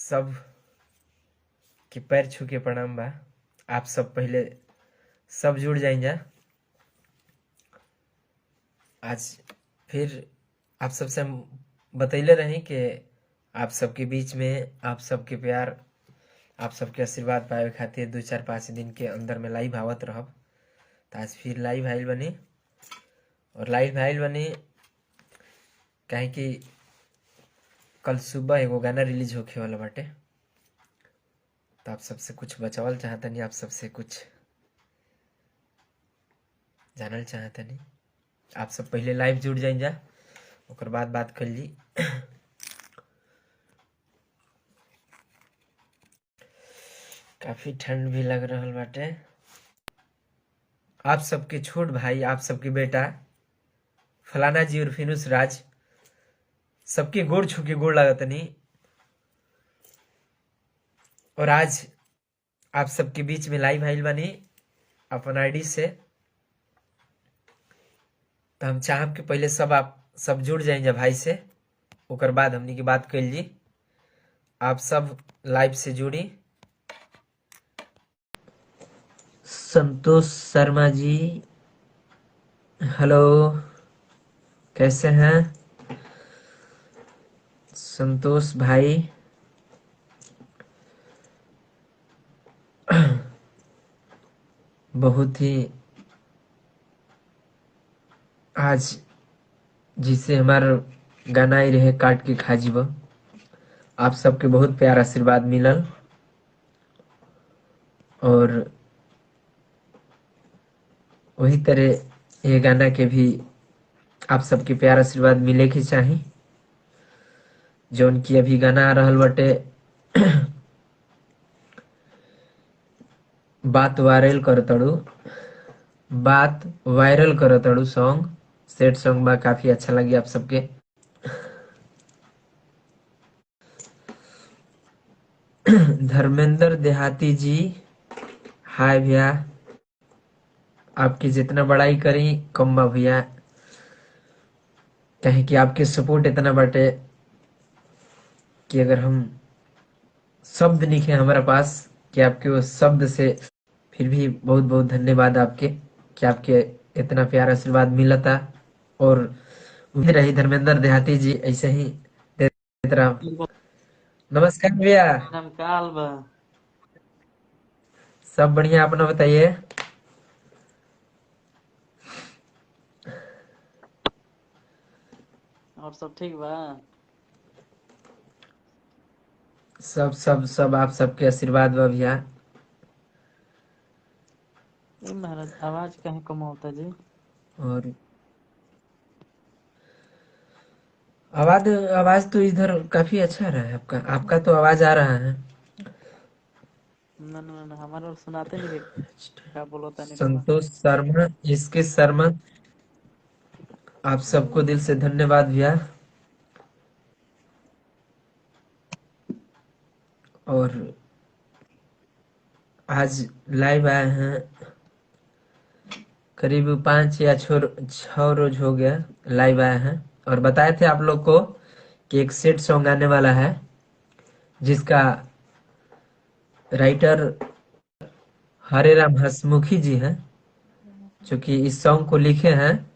सब के पैर छू के प्रणाम बा। आप सब पहले सब जुड़ जाइए। आज फिर आप सबसे हम बतैले रही कि आप सबके बीच में आप सबके प्यार, आप सबके आशीर्वाद पाए खातिर 2-4-5 दिन के अंदर में लाइव आवत रहब। तो आज फिर लाइव आइल बनी और लाइव आइल बनी काहे कि कल सुबह एगो गाना रिलीज होखे वाला बाटे। तो आप सबसे कुछ बचावल चाहतनी, आप सबसे कुछ जानल चाहतनी। आप सब पहले लाइव जुड़ जाइन जा, ओकर बाद बात कर ली। काफी ठंड भी लग रहल बाटे। आप सबके छोट भाई, आप सबके बेटा फलाना जी और फिनुस राज सबके गोड़ छू के गोड़ लागतनी। और आज आप सबके बीच में लाइव आइल बानी अपन आईडी से। तो हम चाहब कि पहले सब आप सब जुड़ जाइए भाई से, ओकर बाद हमनी की बात कर ली। आप सब लाइव से जुड़ी। संतोष शर्मा जी, हेलो, कैसे हैं संतोष भाई? बहुत ही आज जिसे हमारा गाना ही रहे काट के खा जीव। आप सबके बहुत प्यार आशीर्वाद मिलल और वही तरह ये गाना के भी आप सबके प्यार आशीर्वाद मिले के चाही। जौन की अभी गाना आ रहल बटे बात वायरल करतड़ू सॉन्ग, सेट सॉन्ग बा, काफी अच्छा लगी आप सबके। धर्मेंद्र देहाती जी, हाय भैया। आपकी जितना बड़ाई करी कम बा भैया, कहे कि आपके सपोर्ट इतना बाटे कि अगर हम शब्द नहीं है हमारे पास कि आपके उस शब्द से, फिर भी बहुत बहुत धन्यवाद आपके कि आपके इतना प्यार आशीर्वाद मिला था। और उम्मीद रही धर्मेंद्र देहाती जी ऐसे ही देते रहो। नमस्कार भैया। नाम काल बा। सब बढ़िया, अपना बताइए। और सब ठीक बा। सब सब सब आप सबके आशीर्वाद बा भैया। महाराज आवाज कहीं कम होता जी? और आवाज आवाज तो इधर काफी अच्छा रहा है आपका। आपका तो आवाज आ रहा है। न हमारे और सुनाते नहीं क्या बोलता नहीं रहुआ। संतोष शर्मा, इसके शर्मा, आप सबको दिल से धन्यवाद भैया। और आज लाइव आए हैं, करीब 5 या 6 रोज हो गया लाइव आए हैं। और बताए थे आप लोग को कि एक सेट सॉन्ग आने वाला है जिसका राइटर हरे राम हसमुखी जी हैं, जो कि इस सॉन्ग को लिखे हैं।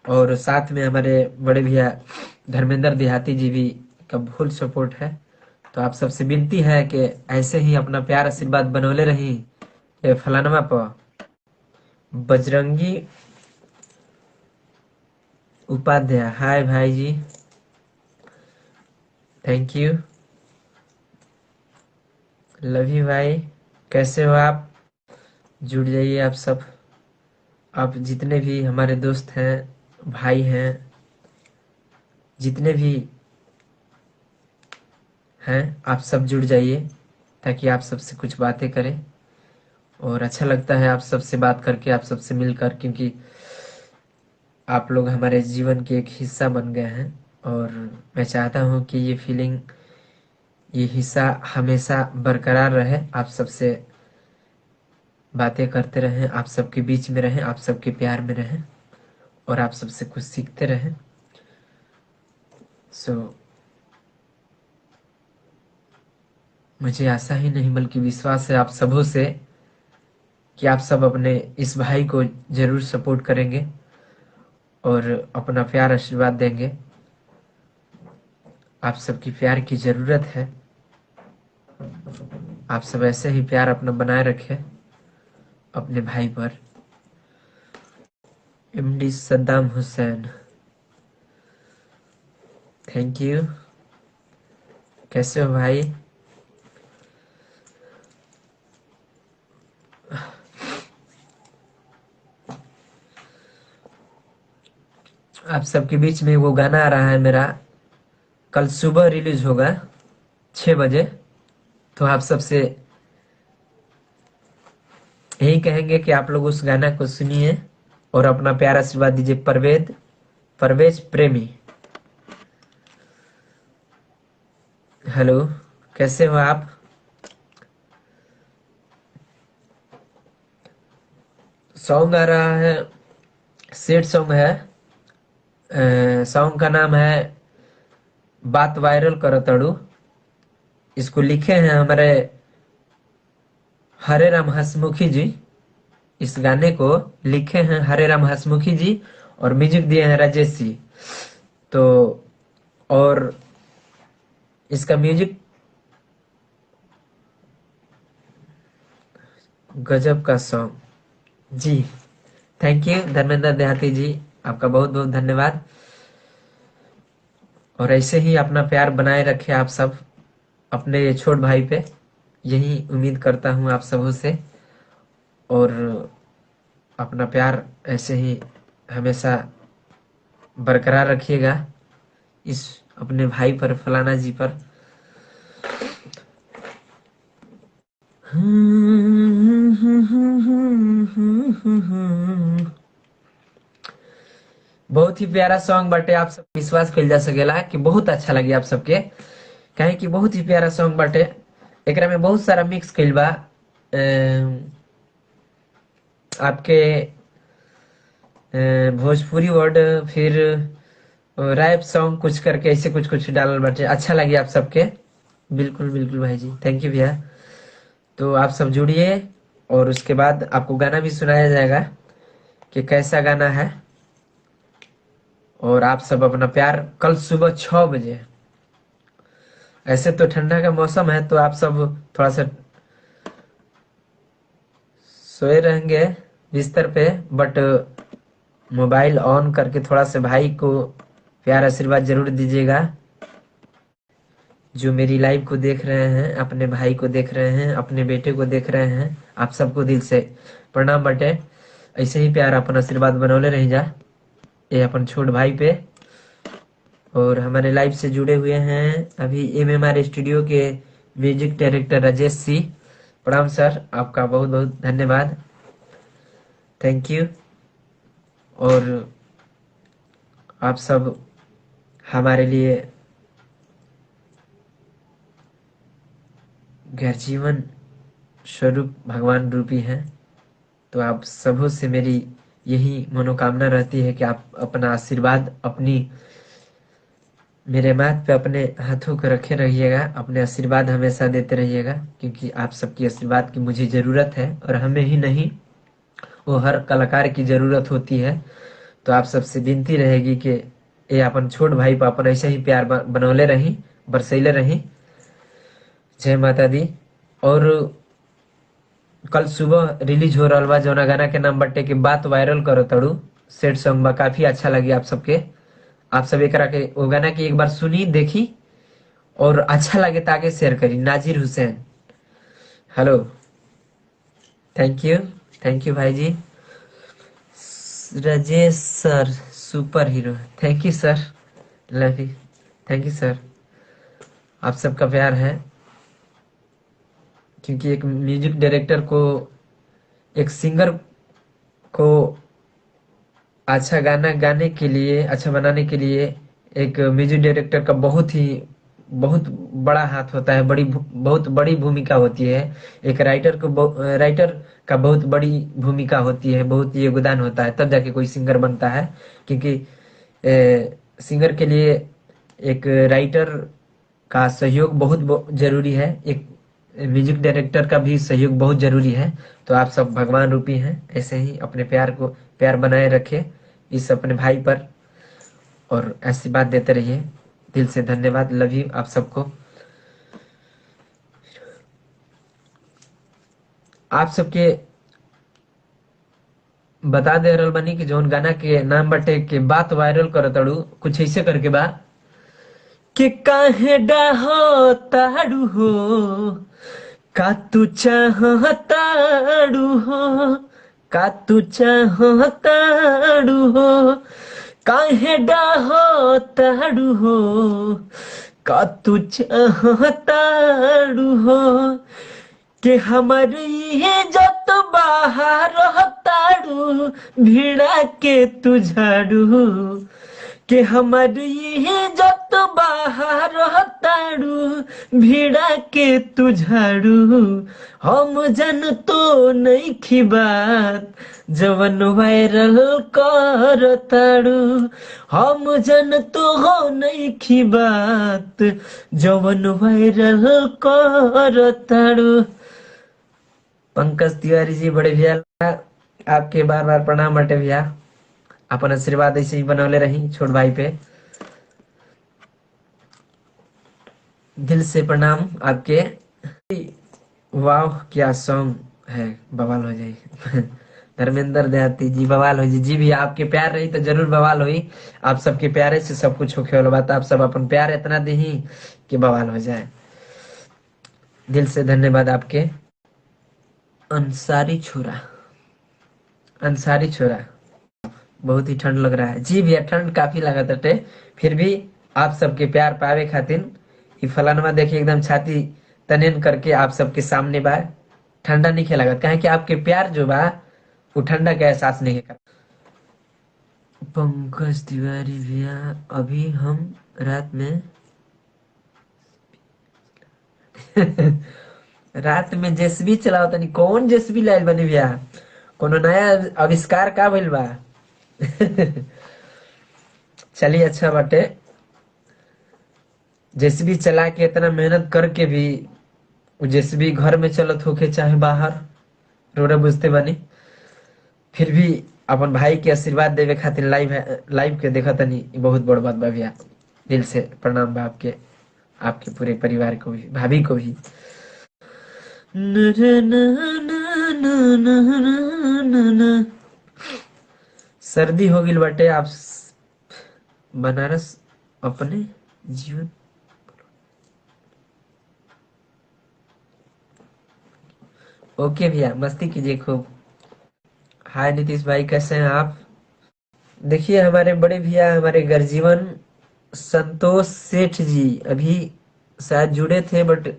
और साथ में हमारे बड़े भैया धर्मेंद्र देहाती जी भी का फुल सपोर्ट है। तो आप सबसे विनती है कि ऐसे ही अपना प्यार आशीर्वाद बनौले रही। ये फलानमा पर बजरंगी उपाध्याय, हाय भाई जी, थैंक यू, लव यू भाई। कैसे हो आप? जुड़ जाइए आप सब। आप जितने भी हमारे दोस्त हैं, भाई हैं, जितने भी हैं, आप सब जुड़ जाइए ताकि आप सबसे कुछ बातें करें। और अच्छा लगता है आप सबसे बात करके, आप सबसे मिलकर, क्योंकि आप लोग हमारे जीवन के एक हिस्सा बन गए हैं। और मैं चाहता हूँ कि ये फीलिंग, ये हिस्सा हमेशा बरकरार रहे। आप सबसे बातें करते रहें, आप सबके बीच में रहें, आप सबके प्यार में रहें और आप सबसे कुछ सीखते रहें। सो मुझे आशा ही नहीं बल्कि विश्वास है आप सबों से कि आप सब अपने इस भाई को जरूर सपोर्ट करेंगे और अपना प्यार आशीर्वाद देंगे। आप सबकी प्यार की जरूरत है। आप सब ऐसे ही प्यार अपना बनाए रखें अपने भाई पर। MD Saddam Hussain, thank you. कैसे हो भाई? आप सबके बीच में वो गाना आ रहा है मेरा, कल सुबह रिलीज होगा 6 बजे। तो आप सबसे यही कहेंगे कि आप लोग उस गाना को सुनिए और अपना प्यार आशीर्वाद दीजिए। परवेज प्रेमी, हेलो, कैसे हो आप? सॉन्ग आ रहा है, सेट सॉन्ग है। सॉन्ग का नाम है बात वायरल करो तड़ू। इसको लिखे हैं हमारे हरे राम हसमुखी जी। इस गाने को लिखे हैं हरे राम हसमुखी जी और म्यूजिक दिए हैं राजेश जी। तो और इसका म्यूजिक गजब का सॉन्ग जी। थैंक यू धर्मेंद्र देहाती जी, आपका बहुत बहुत धन्यवाद। और ऐसे ही अपना प्यार बनाए रखे आप सब अपने छोट भाई पे, यही उम्मीद करता हूँ आप सबों से। और अपना प्यार ऐसे ही हमेशा बरकरार रखिएगा इस अपने भाई पर, फलाना जी पर। बहुत ही प्यारा सॉन्ग बाटे। आप सब विश्वास कइल जा सकेला कि बहुत अच्छा लगी आप सबके, काहे कि बहुत ही प्यारा सॉन्ग बाटे। एकरा में बहुत सारा मिक्स कइल बा। आपके भोजपुरी वर्ड, फिर रैप सॉन्ग कुछ करके ऐसे कुछ कुछ डालल बाटे। अच्छा लगी आप सबके। बिल्कुल बिल्कुल भाई जी, थैंक यू भैया। तो आप सब जुड़िए और उसके बाद आपको गाना भी सुनाया जाएगा कि कैसा गाना है। और आप सब अपना प्यार कल सुबह 6 बजे, ऐसे तो ठंडा का मौसम है तो आप सब थोड़ा सा सोए रहेंगे बिस्तर पे, बट मोबाइल ऑन करके थोड़ा सा भाई को प्यार आशीर्वाद जरूर दीजिएगा। जो मेरी लाइव को देख रहे हैं, अपने भाई को देख रहे हैं, अपने बेटे को देख रहे हैं, आप सबको दिल से प्रणाम बटे। ऐसे ही प्यार अपन आशीर्वाद बनौले रह जा ये अपन छोट भाई पे। और हमारे लाइव से जुड़े हुए हैं अभी MMR स्टूडियो के म्यूजिक डायरेक्टर राजेश सिंह। प्रणाम सर, आपका बहुत बहुत धन्यवाद, थैंक यू। और आप सब हमारे लिए घर जीवन स्वरूप भगवान रूपी हैं। तो आप सबों से मेरी यही मनोकामना रहती है कि आप अपना आशीर्वाद अपनी मेरे माथ पे अपने हाथों को रखे रहिएगा, अपने आशीर्वाद हमेशा देते रहिएगा, क्योंकि आप सबकी आशीर्वाद की मुझे ज़रूरत है और हमें ही नहीं, वो हर कलाकार की ज़रूरत होती है। तो आप सबसे विनती रहेगी कि ये अपन छोट भाई पर अपन ऐसे ही प्यार बनौले रही, बरसैले रही। जय माता दी। और कल सुबह रिलीज हो रहा बा जौना गाना के नाम बट्टे के बात वायरल करो तड़ू। सेट सॉन्ग बा, काफी अच्छा लगी आप सबके। आप सब एकरा के वो गाना की एक बार सुनी देखी और अच्छा लगे तो आगे शेयर करी। Nazir Hussain, hello, thank you, thank you भाई जी। Rajesh sir super hero, thank you sir, love you, thank you sir. आप सबका प्यार है, क्योंकि एक म्यूजिक डायरेक्टर को, एक सिंगर को अच्छा गाना गाने के लिए, अच्छा बनाने के लिए एक म्यूजिक डायरेक्टर का बहुत बड़ा हाथ होता है, बहुत बड़ी भूमिका होती है। एक राइटर का बहुत बड़ी भूमिका होती है, बहुत योगदान होता है, तब जाके कोई सिंगर बनता है। क्योंकि सिंगर के लिए एक राइटर का सहयोग बहुत जरूरी है। एक म्यूजिक डायरेक्टर का भी सहयोग बहुत जरूरी है। तो आप सब भगवान रूपी हैं, ऐसे ही अपने प्यार बनाए रखे इस अपने भाई पर, और ऐसी बात देते रहिए। दिल से धन्यवाद, लव यू आप सबको। आप सबके बता दे रहल बानी कि जौन गाना के नाम बटे के बात वायरल करतड़ू कुछ ऐसे करके बा कि काहे डाहो ताड़ू हो, का तू चाहताड़ू हो, का तू चाहताड़ू हो, काहे डाहो ताड़ू हो, का तू चाहताड़ू हो, कि हमारी इज्जत बाहर ताड़ू भिड़ा के तू झाड़ू, कि हमारी इज्जत बाहर ताड़ू भिड़ा के तू झाड़ू, हम जन तो नहीं खी बात जवन वायरल कर ताड़ू, हम जन तो हो नहीं खी बात जवन वायरल कर ताड़ू। पंकज तिवारी जी बड़े भैया, आपके बार बार प्रणाम बटे भैया। अपन आशीर्वाद ऐसे ही बनौले रही छोट भाई पे। दिल से प्रणाम आपके। वाह क्या सॉन्ग है, बवाल हो जाए। धर्मेंद्र देहाती जी बवाल हो जी भी, आपके प्यार रही तो जरूर बवाल हुई। आप सबके प्यारे से सब कुछ होके वाला बात, आप सब अपन प्यार इतना दे ही कि बवाल हो जाए। दिल से धन्यवाद आपके। अंसारी छोरा, अंसारी छोरा, बहुत ही ठंड लग रहा है जी भैया, ठंड काफी लगा था। फिर भी आप सबके प्यार पावे खातिर ये फलानवा देखिए एकदम छाती तनेन करके आप सबके सामने बा। ठंडा नहीं खेला कहे कि आपके प्यार जो बा वो ठंडा का एहसास नहीं कर। पंकज तिवारी भैया, अभी हम रात में रात में जेसीबी चलाओ तनी, कौन जेसीबी लाइल बनी भैया, कोनो नया आविष्कार का भइल बा? चलिए अच्छा बाटे, जेसीबी चला के इतना मेहनत करके भी जेसीबी घर में चलत होके चाहे बाहर, रोरा बुझते बानी, फिर भी अपन भाई के आशीर्वाद देवे खातिर लाइव के देखा तनी, बहुत बड़ बात बा भैया। दिल से प्रणाम बा आपके, आपके पूरे परिवार को भी, भाभी को भी। सर्दी हो गई बटे, आप बनारस अपने जीवन। ओके भैया, मस्ती कीजिए खूब। हाय नीतीश भाई, कैसे हैं आप? देखिए हमारे बड़े भैया, हमारे गर्जीवन संतोष सेठ जी अभी शायद जुड़े थे बट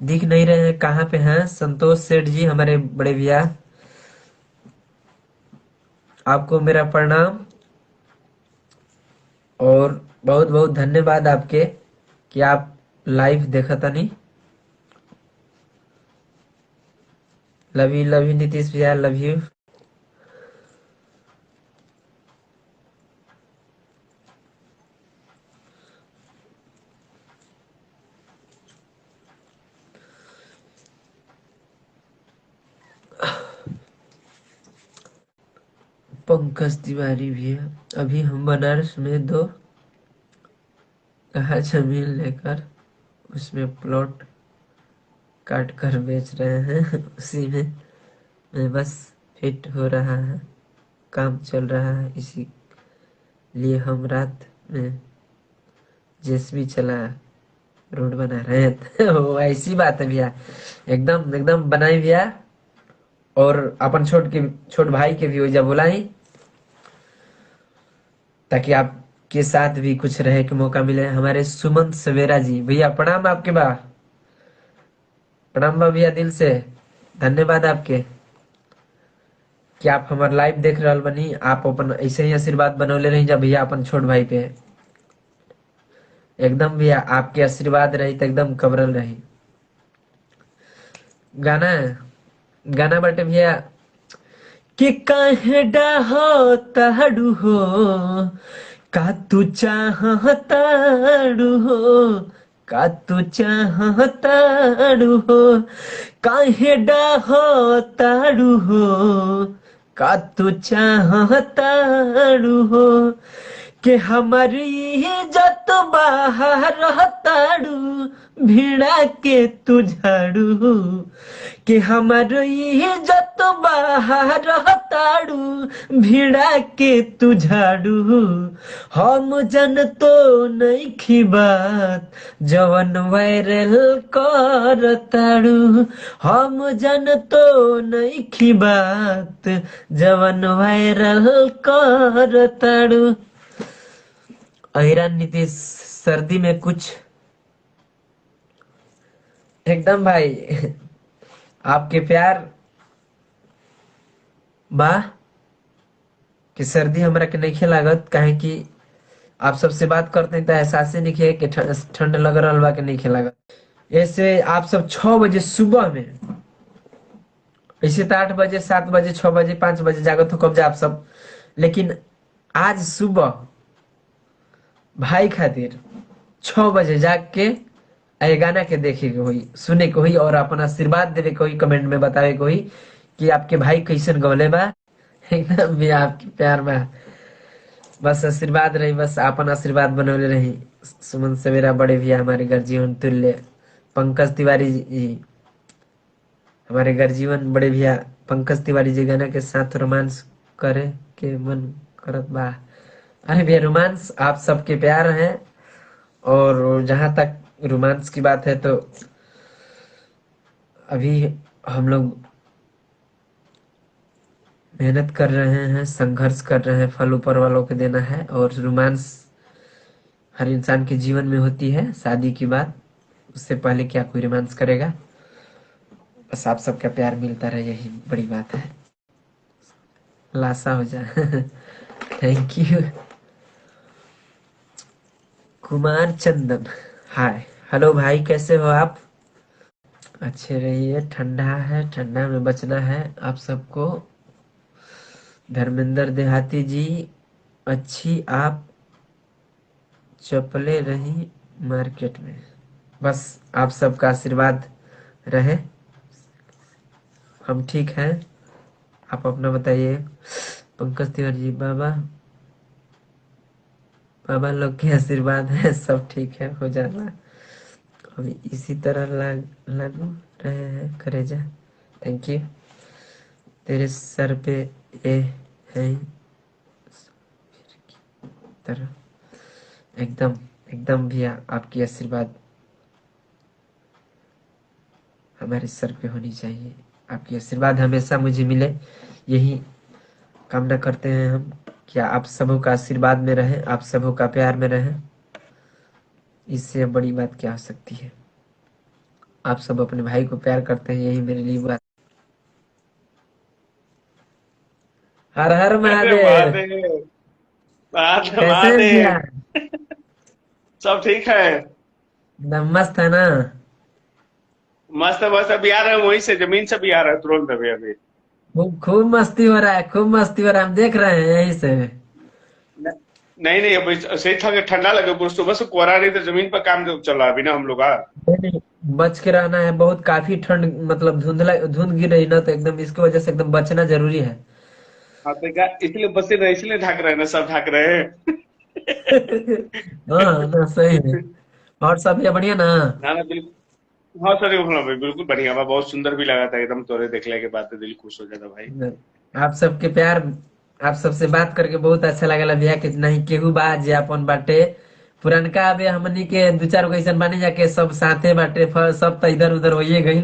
दिख नहीं रहे हैं, कहाँ पे हैं संतोष सेठ जी हमारे बड़े भैया? आपको मेरा प्रणाम और बहुत बहुत धन्यवाद आपके कि आप लाइव देखा था। नहीं, लव यू नीतीश भैया, लव यू। पंकज तिवारी भैया, अभी हम बनारस में 2 कहा जमीन लेकर उसमें प्लॉट काट कर बेच रहे हैं, उसी में बस फिट हो रहा है, काम चल रहा है, इसी लिए हम रात में जेसीबी चला रोड बना रहे हैं। वो ऐसी बात है भैया, एकदम एकदम बनाई भैया। और अपन छोट भाई के भी वजह बुलाई ताकि आपके साथ भी कुछ रहे के मौका मिले। हमारे सुमंत सवेरा जी भैया, प्रणाम आपके बा, प्रणाम बा भैया, दिल से धन्यवाद आपके कि आप हमारे लाइव देख रहे बनी। आप अपन ऐसे ही आशीर्वाद बनौले रही जा भैया अपन छोट भाई पे, एकदम भैया आपके आशीर्वाद रही तो एकदम कबरल रही। गाना गाना बटे भैया कि काहे डाहो ताड़ू हो, का तू चाहताड़ू हो, का तू चाहताड़ू हो, काहे डाहताड़ू हो, का तू चाहताड़ू हो, के हमारी इज्जत बाहर रहताड़ू, भिड़ा के तू झाड़ू, कि हमार इज्जत बाहर रहताड़ू, भिड़ा के तू झाड़ू, हम जन तो नइखी बात जवन वायरल करताड़ू, हम जन तो नइखी बात जवन वायरल करताड़ू। अहिरान नीतीश, सर्दी में कुछ एकदम भाई आपके प्यार बा कि सर्दी हमरा के नहीं लागत, काहे कि आप सबसे बात करते हैं तो एहसास ही नहीं किया कि ठंड लग रहा बा कि नहीं लागत। ऐसे आप सब 6 बजे सुबह में, ऐसे तो 8 बजे 7 बजे 6 बजे 5 बजे जागत हो कब जा आप सब, लेकिन आज सुबह भाई खातिर 6 बजे जाग के ये गाना के देखे के हुई, सुने के हुई और अपन आशीर्वाद देवे के हुई, कमेंट में बतावे के हुई कि आपके भाई कैसन गवले बा। एकदम भी आपके प्यार बा, बस आशीर्वाद रही, बस अपन आशीर्वाद बनौले रही। सुमन सवेरा बड़े भैया हमारे घर जीवन तुल्य, पंकज तिवारी जी हमारे घर जीवन बड़े भैया पंकज तिवारी जी गाना के साथ रोमांस करे के मन करत बा। अरे भैया रोमांस आप सबके प्यार है, और जहां तक रोमांस की बात है तो अभी हम लोग मेहनत कर रहे हैं, संघर्ष कर रहे हैं, फल ऊपर वालों को देना है। और रोमांस हर इंसान के जीवन में होती है, शादी की बात, उससे पहले क्या कोई रोमांस करेगा। बस आप सबका प्यार मिलता रहे, यही बड़ी बात है। लासा हो जा thank you. Kumar Chandan, hi hello भाई, कैसे हो आप? अच्छे रहिए, ठंडा है, ठंडा में बचना है आप सबको। धर्मेंद्र देहाती जी, अच्छी आप चपले रही मार्केट में, बस आप सबका आशीर्वाद रहे, हम ठीक हैं। आप अपना बताइए। पंकज तिवारी जी, बाबा बाबा लोग के आशीर्वाद है, सब ठीक है, हो जाना अभी इसी तरह लागू रहे हैं करेजा। Thank you. तेरे सर पे ये है तरह, एकदम एकदम भैया आपकी आशीर्वाद हमारे सर पे होनी चाहिए, आपकी आशीर्वाद हमेशा मुझे मिले, यही कामना करते हैं हम, कि आप सबों का आशीर्वाद में रहे, आप सबों का प्यार में रहे, इससे बड़ी बात क्या हो सकती है। आप सब अपने भाई को प्यार करते हैं, यही मेरे लिए बात। हर हर अरे महादेव। महादेव, महादेव कैसे हैं भैया? महादेव। सब ठीक है। एकदम मस्त है ना? मस्त मस्त, अभी आ रहे हैं वहीं से, जमीन से भी आ रहा है तुरंत अभी अभी। खूब खूब मस्ती हो रहा है, खूब मस्ती हो रहा है, हम देख रहे हैं यहीं से। न- नहीं नहीं, अभी सही था कि ठंडा लगे, पूरा सुबह से कोहरा नहीं तो जमीन पर काम चल रहा है अभी ना हम लोग। नहीं, नहीं, बच के रहना है, बहुत काफी ठंड, मतलब धुंधला धुंध गिर रही ना, तो एकदम इसकी वजह से एकदम बचना जरूरी है। हाँ तो क्या, इसलिए बसे रहे, इसलिए ढक रहे हैं ना, सब ढक रहे हैं। हाँ ना, सही है। और सब ये बढ़िया ना? ना ना बिल्कुल। हाँ सर, भाई बिल्कुल बढ़िया बा, बहुत सुंदर भी लगा था एकदम, तोरे देखने के बाद तो दिल खुश हो जाता भाई। आप सबके प्यार, आप सबसे बात करके बहुत अच्छा लगला भैया, कि नहीं केहू बा जे अपन बाटे पुरनका, अबे हमनी के दू चार गो ऐसन बानी जाके सब साथे बाटे, सब तो इधर उधर होइए गई।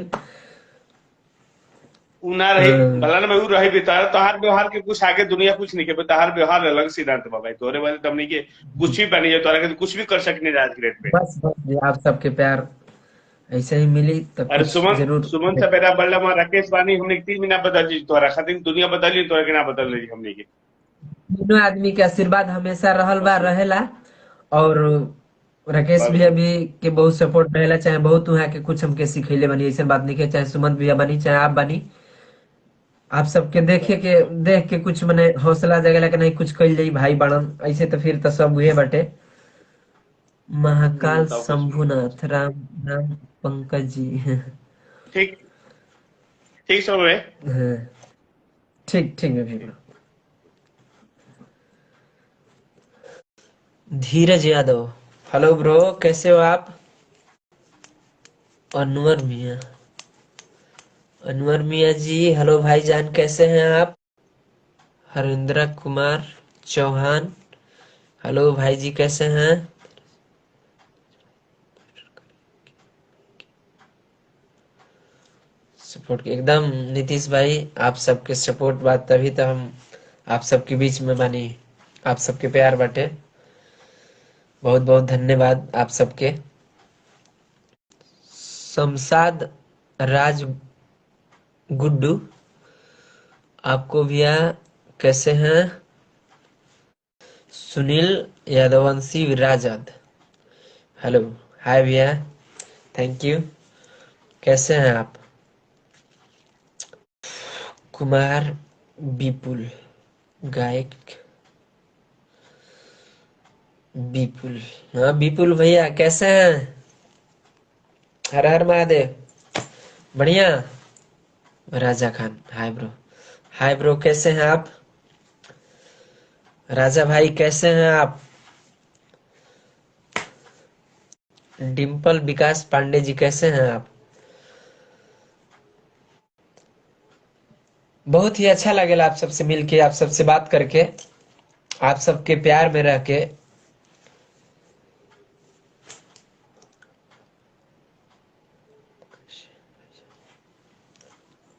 उ ना रही भला ना, मैं उ रही भी तोहार व्यवहार के कुछ आगे दुनिया कुछ नहीं के, तोहार व्यवहार अलग सिद्धांत बा भाई, तोरे वाले तो हमनी के कुछ भी बनी है, तोरा के कुछ भी कर सकने आज के डेट पे। बस बस जी, आप सबके प्यार ऐसे ही मिली तो अरे कुछ सुमन, जरूर। सुमन से बेटा बल्ला में राकेश बानी, हमने 3 महीना बदल ली, तोरा खातिर दुनिया बदल ली, तोरा के ना बदल रही हमने के। तीनों आदमी के आशीर्वाद हमेशा रहल बा, बस रहेला। और राकेश बस भैया भी के बहुत सपोर्ट रहेला, चाहे बहुत वहाँ के कुछ हमके सिखैले बनी, ऐसे बात नहीं के, चाहे सुमंत भैया बनी चाहे आप बनी, आप सबके देख के कुछ मने हौसला जगेला कि नहीं कुछ कइल जाई, भाई बड़न ऐसे, तो फिर तो सब हुए बटे। महाकाल बताओ कुछ। शंभुनाथ राम राम पंकज जी। ठीक। ठीक सब है। हाँ, ठीक ठीक है ठीक है। धीरज यादव, हेलो ब्रो, कैसे हो आप? अनवर मियाँ, अनवर मियाँ जी, हेलो भाईजान, कैसे हैं आप? हरिंद्र कुमार चौहान, हेलो भाई जी, कैसे हैं? सपोर्ट एकदम नीतीश भाई, आप सबके सपोर्ट बात तभी तो हम आप सबके बीच में बनी, आप सबके प्यार बाटे। बहुत बहुत धन्यवाद आप सबके। शमशाद राज गुड्डू, आपको भैया कैसे हैं? सुनील यादवंशी विराजद, हेलो, हाय भैया, थैंक यू, कैसे हैं आप? कुमार विपुल गायक, विपुल, हाँ विपुल भैया कैसे हैं? हर हर महादेव, बढ़िया। Raja Khan, hi bro, hi bro, कैसे हैं आप? राजा भाई कैसे हैं आप? डिम्पल विकास पांडे जी कैसे हैं आप? बहुत ही अच्छा लगेला आप सबसे मिलके, आप सबसे बात करके, आप सबके प्यार में रह के।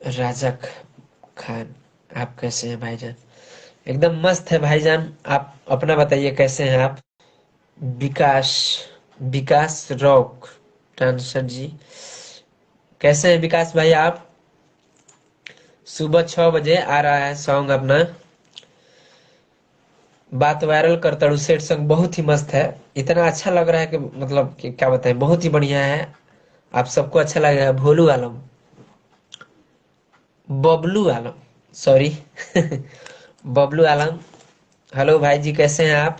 राजा खान, आप कैसे हैं भाईजान? एकदम मस्त है भाईजान, आप अपना बताइए कैसे हैं आप? विकास, विकास रॉक डांसर जी, कैसे हैं विकास भाई आप? सुबह 6 बजे आ रहा है सॉन्ग अपना, बात वायरल कर तड़ू सेट सॉन्ग, बहुत ही मस्त है। इतना अच्छा लग रहा है कि मतलब कि क्या बताएं, बहुत ही बढ़िया है। आप सबको अच्छा लगेगा। भोलू आलम, बबलू आलम, सॉरी बबलू आलम, हेलो भाई जी, कैसे हैं आप?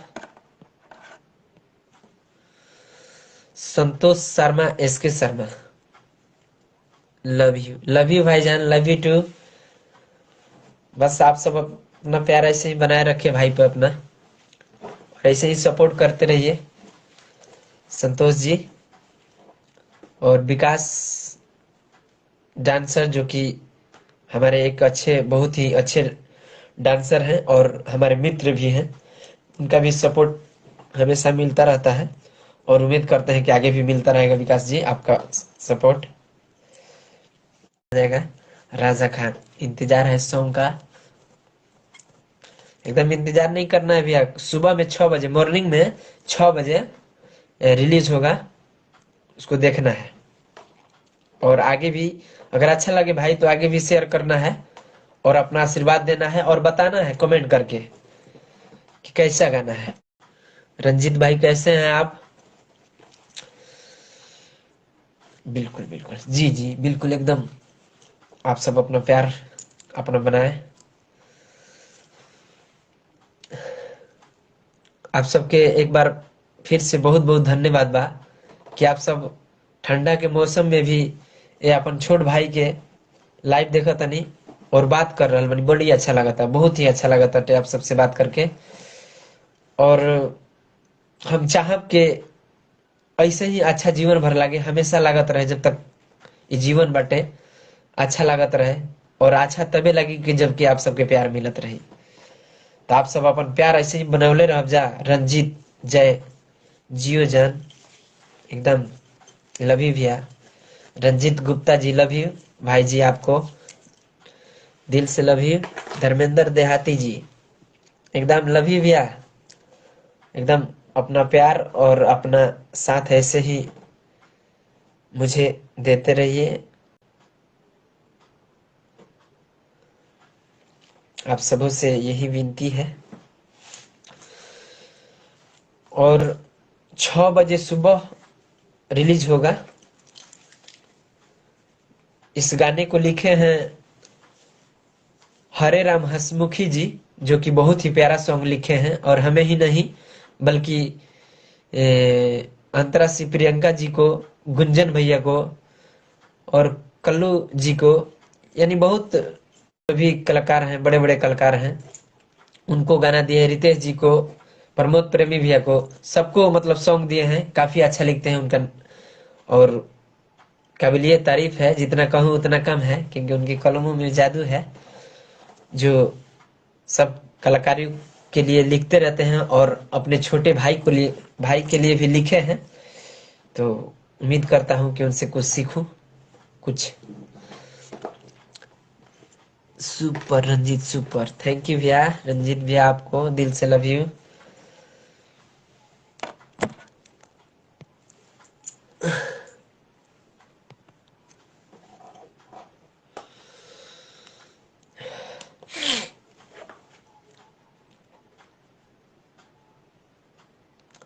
संतोष शर्मा, एस के शर्मा, लव यू भाईजान, लव यू टू। बस आप सब अपना प्यार ऐसे ही बनाए रखे भाई पे अपना, ऐसे ही सपोर्ट करते रहिए संतोष जी। और विकास डांसर जो कि हमारे एक अच्छे, बहुत ही अच्छे डांसर हैं और हमारे मित्र भी हैं, उनका भी सपोर्ट हमेशा मिलता रहता है और उम्मीद करते हैं कि आगे भी मिलता रहेगा विकास जी, आपका सपोर्ट जाएगा। राजा खान, इंतजार है सॉन्ग का, एकदम इंतजार नहीं करना है भैया। सुबह में 6 बजे, मॉर्निंग में 6 बजे रिलीज होगा, उसको देखना है। और आगे भी अगर अच्छा लगे भाई तो आगे भी शेयर करना है और अपना आशीर्वाद देना है और बताना है कमेंट करके कि कैसा गाना है। रंजीत भाई कैसे हैं आप? बिल्कुल बिल्कुल, जी जी बिल्कुल, एकदम आप सब अपना प्यार अपना बनाए। आप सबके एक बार फिर से बहुत बहुत धन्यवाद बा कि आप सब ठंडा के मौसम में भी ये अपन छोट भाई के लाइव देखा तनी और बात कर रहा बनी, बड़ी अच्छा लगा था, बहुत ही अच्छा लगा था आप सबसे बात करके। और हम चाहब के ऐसे ही अच्छा जीवन भर लागे, हमेशा लागत रहे जब तक ये जीवन बाटे, अच्छा लागत रहे। और अच्छा तबे लगी कि जबकि आप सबके प्यार मिलत रही। तो आप सब अपन प्यार ऐसे ही बनौले रह जा। रंजीत जय, जियो जान, एकदम लव यू भैया। रंजीत गुप्ता जी, लव यू भाई जी, आपको दिल से लव यू। धर्मेंद्र देहाती जी, एकदम लव यू भैया, एकदम अपना प्यार और अपना साथ ऐसे ही मुझे देते रहिए। आप सबों से यही विनती है। और 6 बजे सुबह रिलीज होगा। इस गाने को लिखे हैं हरे राम हसमुखी जी, जो कि बहुत ही प्यारा सॉन्ग लिखे हैं और हमें ही नहीं बल्कि अंतरा श्री प्रियंका जी को, गुंजन भैया को और कल्लू जी को, यानी बहुत भी कलाकार हैं, बड़े बड़े कलाकार हैं, उनको गाना दिए हैं। रितेश जी को, प्रमोद प्रेमी भैया को, सबको मतलब सॉन्ग दिए हैं। काफी अच्छा लिखते हैं उनका, और काबिलियत तारीफ है, जितना कहूँ उतना कम है, क्योंकि उनकी कलमों में जादू है जो सब कलाकारों के लिए लिखते रहते हैं और अपने छोटे भाई के लिए भी लिखे हैं। तो उम्मीद करता हूँ कि उनसे कुछ सीखूं कुछ। Super Ranjit, super, thank you भैया। रंजीत भैया आपको दिल से लव यू।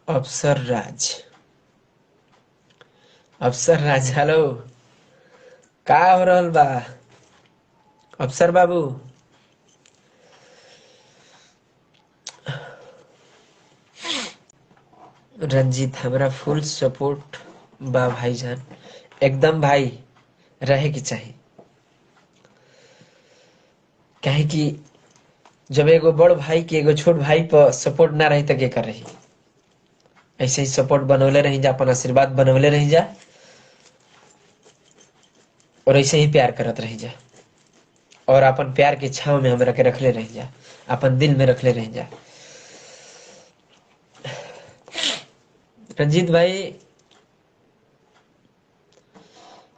अफसर राज, अफसर राज, हेलो, का हो रहल बा अफसर बाबू? रंजीत, हमारा फुल सपोर्ट बा भाईजान, एकदम भाई रहे की चाहिए। काहे कि जब एगो बड़ भाई के एगो छोट भाई पर सपोर्ट ना रही तो के कर रही। ऐसे ही सपोर्ट बनवले रही जा, अपन आशीर्वाद बनवले रही जा, और ऐसे ही प्यार करत रही जा, और अपन प्यार के छाव में हमरा के रखले रही जा, अपन दिल में रखले रही जा। रंजीत भाई,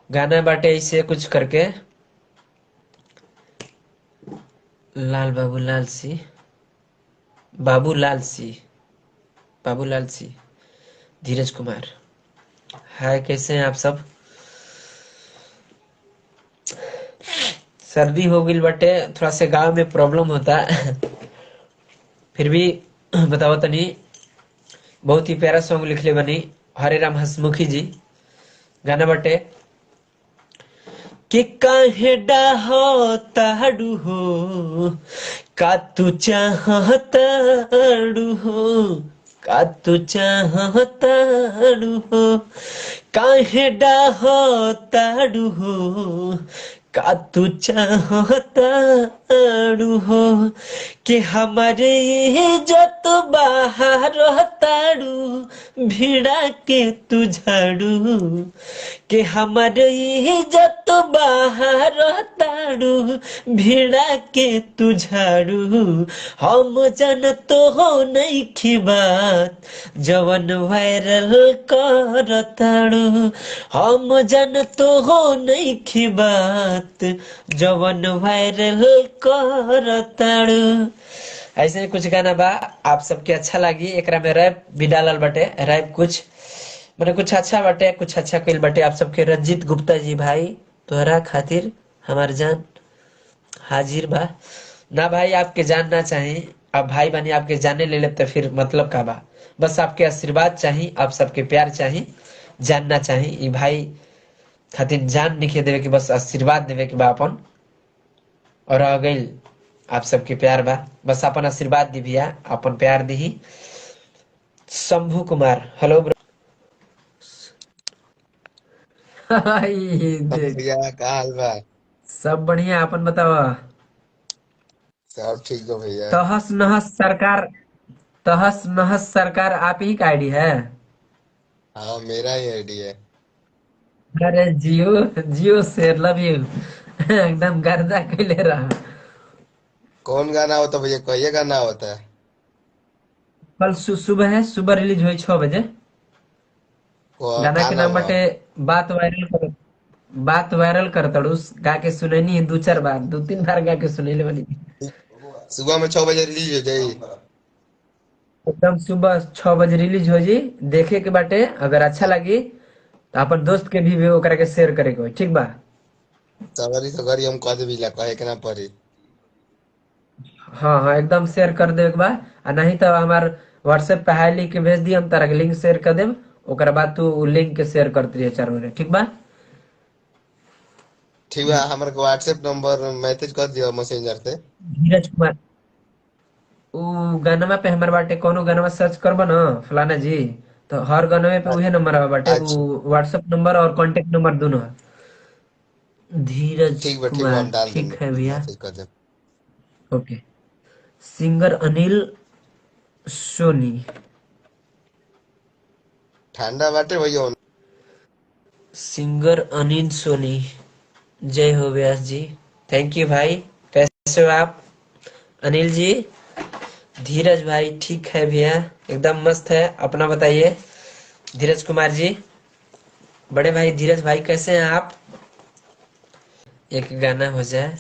गाना बाटे ऐसे कुछ करके, लाल बाबूलाल सी, बाबूलाल सी, बाबूलाल सी, धीरज कुमार, हाय, कैसे हैं आप सब? सर्दी हो गई बटे, थोड़ा से गांव में प्रॉब्लम होता है। फिर भी बताओ तनी, बहुत ही प्यारा सॉन्ग लिखले बनी हरे राम हसमुखी जी। गाना बटे कि काहे डाहताड़ू हो, का तू चाहताड़ू हो, का तू चाहताड़ू हो, काहे डाहताड़ू हो, का तू चाहताड़ू हो, कि हमारे इज्जत बाहर ताड़ू, भिड़ा के तू झाड़ू, कि हमारे इज्जत बाहर ताड़ू, भिड़ा के तू झाड़ू। हम जानतो हो नहीं की बात, जवन वायरल कर ताड़ू, हम जानतो हो नहीं की बात, जवन वायरल कर ताड़ू। ऐसे कुछ गाना बा, आप सबके अच्छा लगी। एकरा में रैप भी डालल बटे, रैप कुछ मैंने कुछ अच्छा बटे, कुछ अच्छा कइल बटे आप सबके। रंजीत गुप्ता जी भाई, तोहरा खातिर हमार जान हाजिर बा। ना भाई आपके जान ना चाहिए, आप भाई बनी, आपके जाने ले लेते फिर मतलब का बा। बस आपके आशीर्वाद चाहिए, आप सबके प्यार चाहिए, जानना चाहिए। ई भाई खातिर जान निके देवे के, बस आशीर्वाद देवे के बा अपन, और आ गई आप सबके प्यार बा। बस अपन आशीर्वाद दी भैया, अपन प्यार दी। Shambhu Kumar, hello bro. भैया का हाल बा? सब बढ़िया, अपन बतावा। सब ठीक हो भैया। तहस नहस सरकार, तहस नहस सरकार आप ही का आईडी है? हाँ मेरा ही आईडी है। अरे जियो, जियो शेर, लव यू। एकदम गर्दा कैले रहा। कौन गाना होता भैया, कहिए गाना होता है? कल सुबह है, सुबह रिलीज हुई 6 बजे। गाना का के नाम नाम है? बटे बात वायरल कर, बात वायरल कर तड़ू। गा के सुनैनी है 2-4 बार, 2-3 बार गा के सुनैले बनी। सुबह में 6 बजे रिलीज हो जाई। एकदम सुबह 6 बजे रिलीज हो जी। देखे के बाटे, अगर अच्छा लगी तो अपन दोस्त के भी ओकरा के शेयर करे के होई, ठीक बा? सगरी सगरी हम कह देबिला, कहे के ना पड़ी। हाँ हाँ, एकदम शेयर कर देवे के बा। आ नहीं तो हमार व्हाट्सएप पे हाई लिख के भेज दी, हम तारा के लिंक शेयर कर देब। ओकरा बाद तू लिंक के शेयर करती रहिए चारों ने, ठीक बा? ठीक बा, हमारे को व्हाट्सएप नंबर मैसेज कर दियो मैसेंजर से। धीरज कुमार, उ गानमा पे हमार बाटे, कोनो गानमा सर्च करबा ना फलाना जी, तो हर गानवे पे उहे नंबर आवा बाटे, अच्छा वो व्हाट्सएप नंबर और कांटेक्ट नंबर दोनों है। धीरज ठीक बा, कुमार, हम डाल ठीक देंगे, है भैया। मैसेज कर देंगे। ओके। सिंगर अनिल सोनी। ठंडा बाटे भैया। सिंगर अनिल सोनी, जय हो व्यास जी। थैंक यू भाई। कैसे हो आप अनिल जी? धीरज भाई, ठीक है भैया, एकदम मस्त है। अपना बताइए धीरज कुमार जी। बड़े भाई धीरज भाई, कैसे हैं आप? एक गाना हो जाए।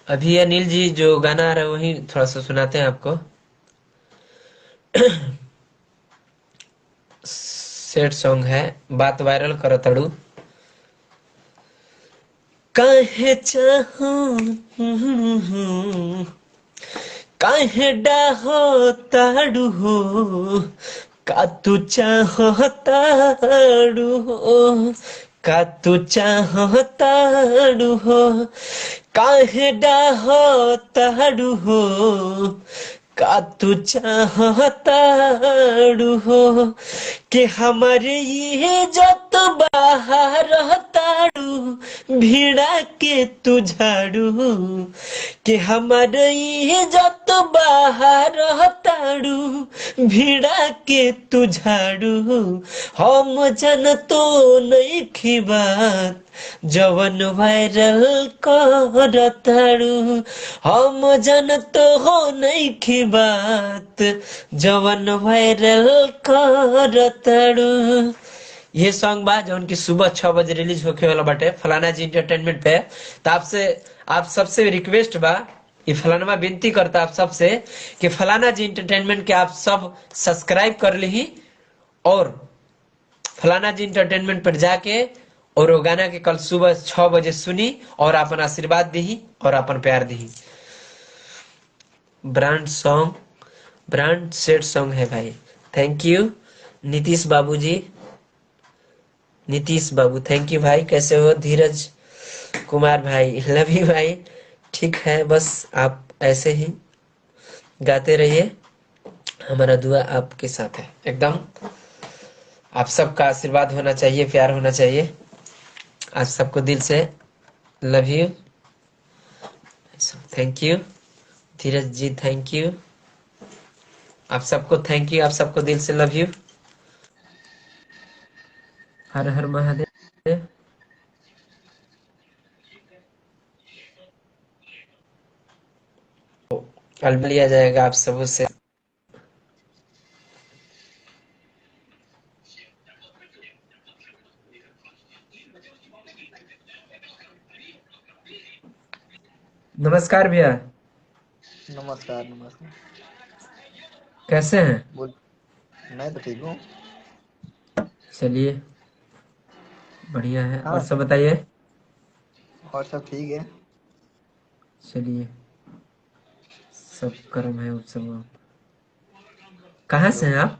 अभी अनिल जी जो गाना आ रहा है वही थोड़ा सा सुनाते हैं आपको। सैड सॉन्ग है, बात वायरल करो तड़ू। काहे चाहूं काहे डाहो ताड़ू हो, का तू चाहो ताड़ू हो, का तू चाहो ताड़ू हो, काहे डाहो ताड़ू हो, का तू चाहताड़ू हो, कि हमारे ये जत बाहर ताड़ू भिड़ा के तू झाड़ू, कि हमारे ये जत बाहर ताड़ू भिड़ा के तू झाड़ू। हम जन तो नहीं की बात जवन वायरल करताड़ू, हम जन तो हो नहीं की बात जवन वायरल करताड़ू। ये सॉन्ग बा जौन की सुबह 6 बजे रिलीज होके वाला बाटे फलाना जी इंटरटेनमेंट पे। तो आप सबसे रिक्वेस्ट बा, ये फलाना विनती करता आप सबसे कि फलाना जी इंटरटेनमेंट के आप सब सब्सक्राइब कर ली और फलाना जी इंटरटेनमेंट पर जाके और वो गाना के कल सुबह 6 बजे सुनी और अपन आशीर्वाद दी और अपन प्यार दी। Brand song, brand set song है भाई। Thank you Nitish Babu ji, Nitish Babu thank you भाई। कैसे हो धीरज कुमार भाई? लव यू भाई। ठीक है, बस आप ऐसे ही गाते रहिए, हमारा दुआ आपके साथ है एकदम। आप सबका आशीर्वाद होना चाहिए, प्यार होना चाहिए। आज सबको दिल से love you, thank you Dheeraj ji, thank you. आप सबको थैंक यू, आप सबको दिल से लव यू। हर हर महादेव। कल लिया जाएगा आप सबों से। नमस्कार भैया, नमस्कार नमस्कार। कैसे हैं? बोल। मैं तो ठीक हूँ। चलिए बढ़िया है, और हाँ, सब बताइए। और सब ठीक है। चलिए, सब कर्म है उत्सव। कहाँ से हेलो। हैं आप?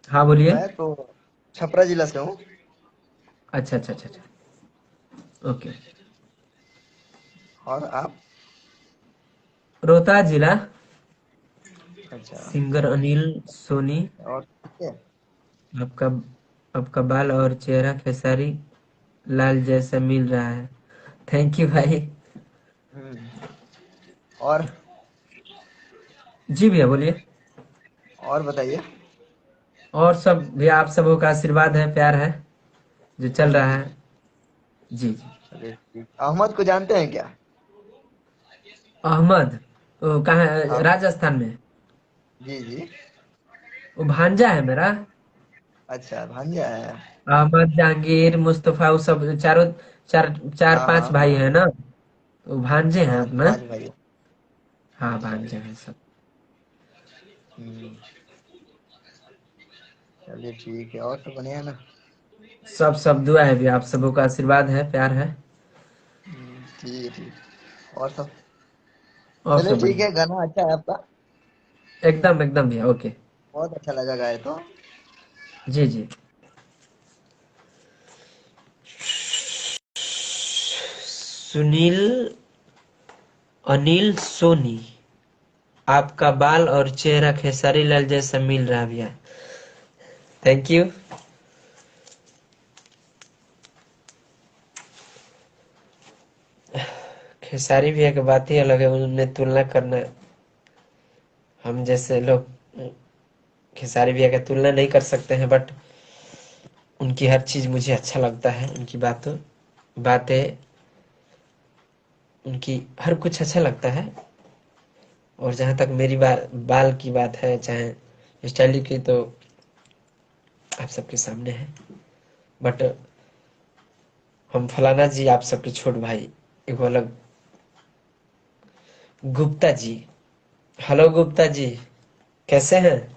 हाँ बोलिए। मैं तो छपरा जिला से हूँ। अच्छा अच्छा अच्छा अच्छा, ओके। और आप? रोहतास जिला। अच्छा। सिंगर अनिल सोनी। और ठीक है। आपका आपका बाल और चेहरा खेसारी लाल जैसा मिल रहा है। थैंक यू भाई। हम्म। और जी भैया बोलिए। और बताइए। और सब भैया आप सबों का आशीर्वाद है, प्यार है जो चल रहा है। जी जी। चलिए ठीक। अहमद को जानते हैं क्या? अहमद, वो कहाँ है? हाँ। राजस्थान में। जी जी। वो भांजा है मेरा। अच्छा, भांजा है। अहमद, जहांगीर, मुस्तफा, वो सब चारों चार चार हाँ पांच हाँ भाई हाँ। है ना, वो भांजे हैं हाँ, अपना। 5 भाई। हाँ अच्छा भांजे अच्छा। हैं सब। हम्म। चलिए ठीक है, और सब बढ़िया है ना? सब दुआ है भी, आप सबों का आशीर्वाद है, प्यार है। ठीक है ठीक। और सब। और चलिए सब ठीक बढ़िया। है, गाना अच्छा है आपका। एकदम एकदम भैया, ओके। बहुत अच्छा लगा गाए तो। जी जी। सुनील अनिल सोनी, आपका बाल और चेहरा खेसारी लाल जैसा मिल रहा भैया। Thank you. खेसारी भैया की बात ही अलग है, उनमें तुलना करना, हम जैसे लोग खेसारी भैया की तुलना नहीं कर सकते हैं, बट उनकी हर चीज मुझे अच्छा लगता है, उनकी बातें, उनकी हर कुछ अच्छा लगता है। और जहां तक मेरी बाल की बात है, चाहे स्टाइल की, तो आप सबके सामने है। बट हम फलाना जी, आप सबके छोट भाई, एक अलग गुप्ता जी। हेलो गुप्ता जी, कैसे हैं?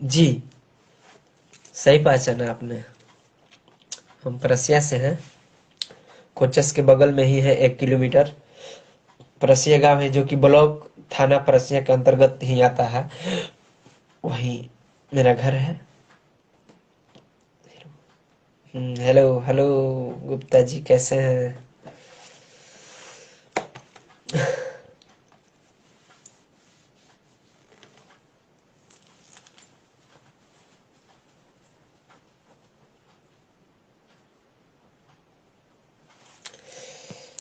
जी, सही पहचाना आपने, हम परसिया से हैं। कोचस के बगल में ही है, 1 किलोमीटर परसिया गांव है, जो कि ब्लॉक थाना परसिया के अंतर्गत ही आता है। वहीं मेरा घर है। हेलो हेलो गुप्ता जी, कैसे हैं?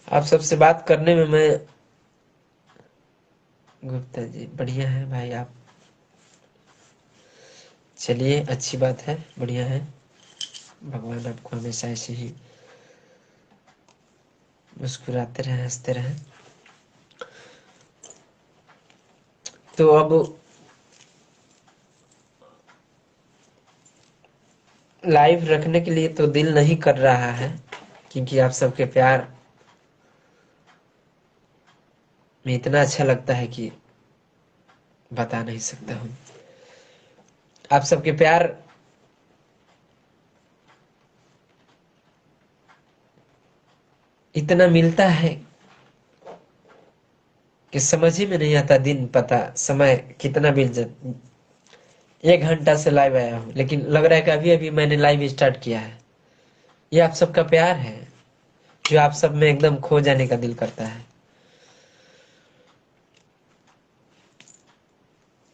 आप सबसे बात करने में मैं, गुप्ता जी बढ़िया है भाई आप। चलिए, अच्छी बात है, बढ़िया है। भगवान आपको हमेशा ऐसे ही मुस्कुराते रहे, हंसते रहे। तो अब लाइव रखने के लिए तो दिल नहीं कर रहा है, क्योंकि आप सबके प्यार में इतना अच्छा लगता है कि बता नहीं सकता हूँ। आप सबके प्यार इतना मिलता है कि समझ ही में नहीं आता, दिन पता समय कितना बीत जाता। 1 घंटा से लाइव आया हूँ, लेकिन लग रहा है कि अभी अभी मैंने लाइव स्टार्ट किया है। ये आप सबका प्यार है, जो आप सब में एकदम खो जाने का दिल करता है।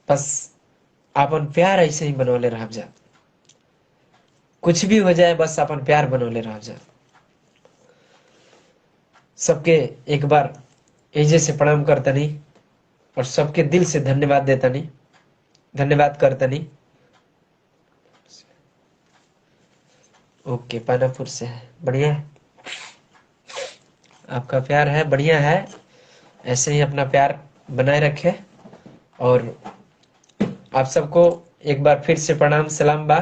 बस अपन प्यार ऐसे ही बनौले रह जा, कुछ भी हो जाए, बस अपन प्यार बनौले रह जा। सबके एक बार एजे से प्रणाम करतनी, और सबके दिल से धन्यवाद देतनी, धन्यवाद करतनी। ओके, पानापुर से है, बढ़िया है। आपका प्यार है, बढ़िया है, ऐसे ही अपना प्यार बनाए रखे। और आप सबको एक बार फिर से प्रणाम, सलाम बा,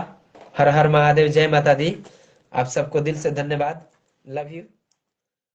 हर हर महादेव, जय माता दी। आप सबको दिल से धन्यवाद, लव यू।